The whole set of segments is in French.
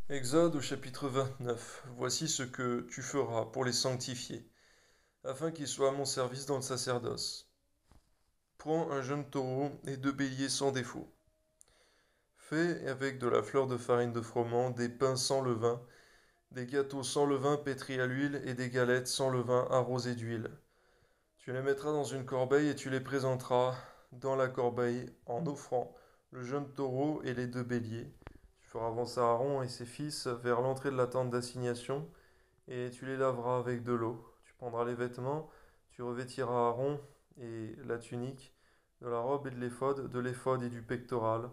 Exode au chapitre 29. Voici ce que tu feras pour les sanctifier, afin qu'ils soient à mon service dans le sacerdoce. Prends un jeune taureau et 2 béliers sans défaut. Fais avec de la fleur de farine de froment des pains sans levain, des gâteaux sans levain pétris à l'huile et des galettes sans levain arrosées d'huile. Tu les mettras dans une corbeille et tu les présenteras dans la corbeille en offrant le jeune taureau et les 2 béliers. Tu feras avancer Aaron et ses fils vers l'entrée de la tente d'assignation et tu les laveras avec de l'eau. Tu prendras les vêtements, tu revêtiras Aaron et la tunique, de la robe et de l'éphod et du pectoral,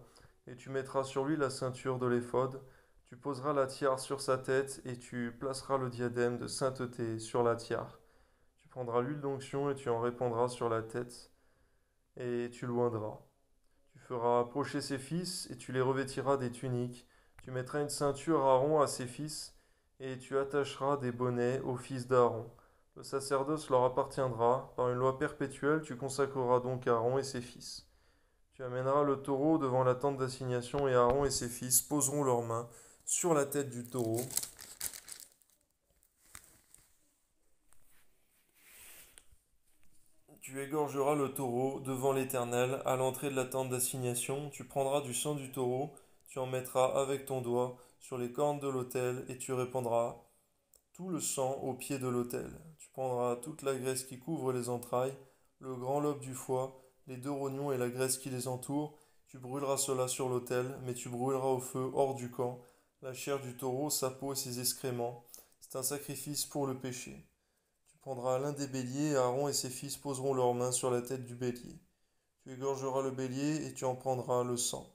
et tu mettras sur lui la ceinture de l'éphod. Tu poseras la tiare sur sa tête et tu placeras le diadème de sainteté sur la tiare. Tu prendras l'huile d'onction et tu en répandras sur la tête et tu l'oindras. Tu feras approcher ses fils et tu les revêtiras des tuniques. Tu mettras une ceinture Aaron à ses fils et tu attacheras des bonnets aux fils d'Aaron. Le sacerdoce leur appartiendra. Par une loi perpétuelle, tu consacreras donc Aaron et ses fils. Tu amèneras le taureau devant la tente d'assignation et Aaron et ses fils poseront leurs mains sur la tête du taureau. Tu égorgeras le taureau devant l'Éternel à l'entrée de la tente d'assignation. Tu prendras du sang du taureau, tu en mettras avec ton doigt sur les cornes de l'autel et tu répandras tout le sang au pied de l'autel. Tu prendras toute la graisse qui couvre les entrailles, le grand lobe du foie, les 2 rognons et la graisse qui les entoure. Tu brûleras cela sur l'autel, mais tu brûleras au feu hors du camp la chair du taureau, sa peau et ses excréments. C'est un sacrifice pour le péché. Tu prendras l'un des béliers, et Aaron et ses fils poseront leurs mains sur la tête du bélier. Tu égorgeras le bélier et tu en prendras le sang,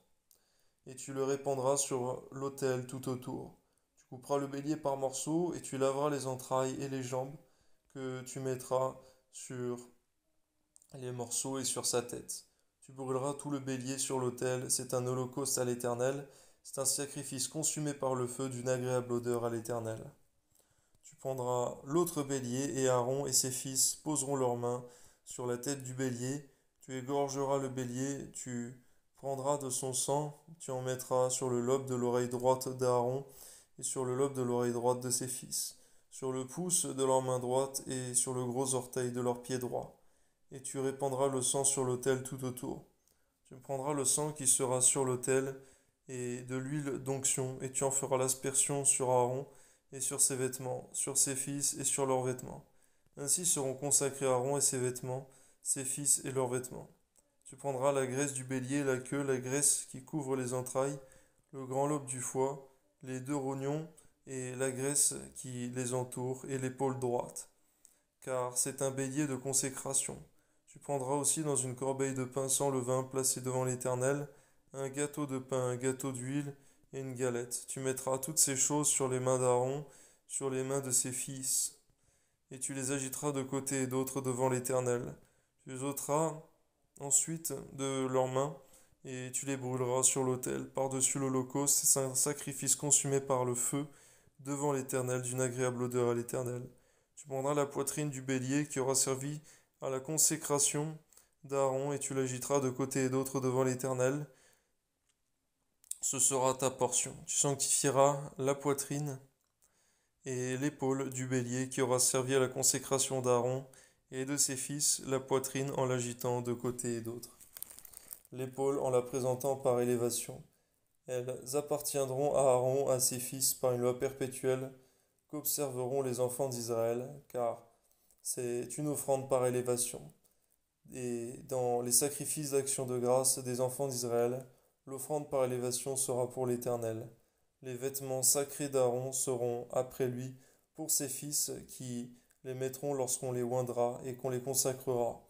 et tu le répandras sur l'autel tout autour. Tu couperas le bélier par morceaux et tu laveras les entrailles et les jambes que tu mettras sur les morceaux et sur sa tête. Tu brûleras tout le bélier sur l'autel, c'est un holocauste à l'Éternel, c'est un sacrifice consumé par le feu d'une agréable odeur à l'Éternel. Tu prendras l'autre bélier et Aaron et ses fils poseront leurs mains sur la tête du bélier. Tu égorgeras le bélier, tu prendras de son sang, tu en mettras sur le lobe de l'oreille droite d'Aaron et sur le lobe de l'oreille droite de ses fils, sur le pouce de leur main droite et sur le gros orteil de leur pied droit. Et tu répandras le sang sur l'autel tout autour. Tu prendras le sang qui sera sur l'autel et de l'huile d'onction, et tu en feras l'aspersion sur Aaron et sur ses vêtements, sur ses fils et sur leurs vêtements. Ainsi seront consacrés Aaron et ses vêtements, ses fils et leurs vêtements. Tu prendras la graisse du bélier, la queue, la graisse qui couvre les entrailles, le grand lobe du foie, les 2 rognons et la graisse qui les entoure et l'épaule droite, car c'est un bélier de consécration. Tu prendras aussi dans une corbeille de pain sans levain placée devant l'Éternel un gâteau de pain, un gâteau d'huile et une galette. Tu mettras toutes ces choses sur les mains d'Aaron, sur les mains de ses fils, et tu les agiteras de côté et d'autre devant l'Éternel. Tu les ôteras ensuite de leurs mains, et tu les brûleras sur l'autel, par-dessus l'holocauste. C'est un sacrifice consumé par le feu devant l'Éternel, d'une agréable odeur à l'Éternel. Tu prendras la poitrine du bélier qui aura servi à la consécration d'Aaron, et tu l'agiteras de côté et d'autre devant l'Éternel. Ce sera ta portion. Tu sanctifieras la poitrine et l'épaule du bélier qui aura servi à la consécration d'Aaron et de ses fils, la poitrine en l'agitant de côté et d'autre, l'épaule en la présentant par élévation. Elles appartiendront à Aaron, à ses fils, par une loi perpétuelle qu'observeront les enfants d'Israël, car c'est une offrande par élévation. Et dans les sacrifices d'action de grâce des enfants d'Israël, l'offrande par élévation sera pour l'Éternel. Les vêtements sacrés d'Aaron seront après lui pour ses fils qui les mettront lorsqu'on les oindra et qu'on les consacrera.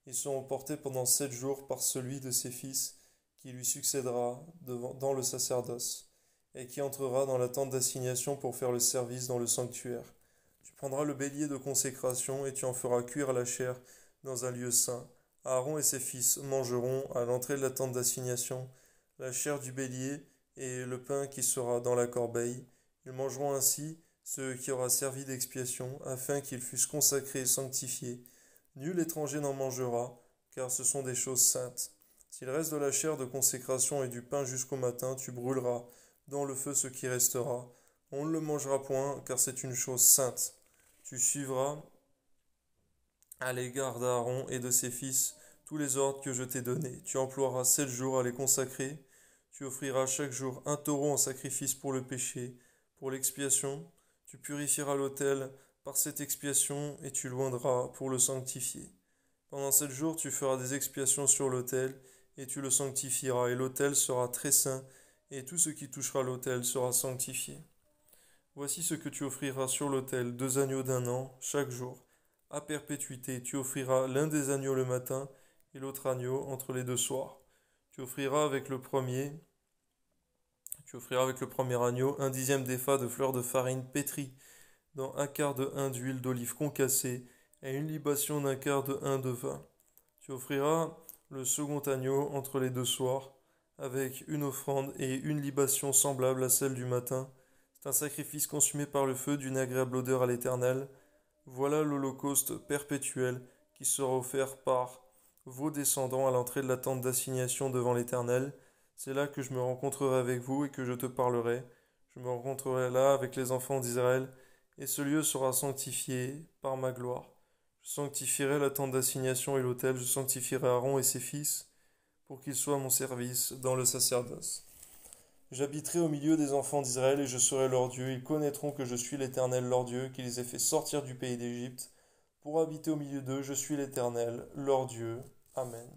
Ils seront portés pendant 7 jours par celui de ses fils qui lui succédera dans le sacerdoce et qui entrera dans la tente d'assignation pour faire le service dans le sanctuaire. Tu prendras le bélier de consécration et tu en feras cuire la chair dans un lieu saint. Aaron et ses fils mangeront à l'entrée de la tente d'assignation la chair du bélier et le pain qui sera dans la corbeille. Ils mangeront ainsi ce qui aura servi d'expiation, afin qu'ils fussent consacrés et sanctifiés. Nul étranger n'en mangera, car ce sont des choses saintes. S'il reste de la chair de consécration et du pain jusqu'au matin, tu brûleras dans le feu ce qui restera. On ne le mangera point, car c'est une chose sainte. Tu suivras à l'égard d'Aaron et de ses fils tous les ordres que je t'ai donnés. Tu emploieras 7 jours à les consacrer. Tu offriras chaque jour un taureau en sacrifice pour le péché, pour l'expiation. Tu purifieras l'autel par cette expiation et tu l'oindras pour le sanctifier. Pendant 7 jours, tu feras des expiations sur l'autel et tu le sanctifieras, et l'autel sera très saint, et tout ce qui touchera l'autel sera sanctifié. Voici ce que tu offriras sur l'autel, 2 agneaux d'1 an, chaque jour. À perpétuité, tu offriras l'un des agneaux le matin et l'autre agneau entre les 2 soirs. Tu offriras avec le premier, tu offriras avec le premier agneau un dixième d'épha de fleur de farine pétrie dans un quart de hin d'huile d'olive concassée et une libation d'un quart de hin de vin. Tu offriras le second agneau entre les 2 soirs, avec une offrande et une libation semblable à celle du matin. C'est un sacrifice consumé par le feu d'une agréable odeur à l'Éternel. Voilà l'holocauste perpétuel qui sera offert par vos descendants à l'entrée de la tente d'assignation devant l'Éternel. C'est là que je me rencontrerai avec vous et que je te parlerai. Je me rencontrerai là avec les enfants d'Israël, et ce lieu sera sanctifié par ma gloire. Je sanctifierai la tente d'assignation et l'autel, je sanctifierai Aaron et ses fils, pour qu'ils soient à mon service dans le sacerdoce. J'habiterai au milieu des enfants d'Israël et je serai leur Dieu. Ils connaîtront que je suis l'Éternel leur Dieu, qui les ai fait sortir du pays d'Égypte. Pour habiter au milieu d'eux, je suis l'Éternel leur Dieu. Amen.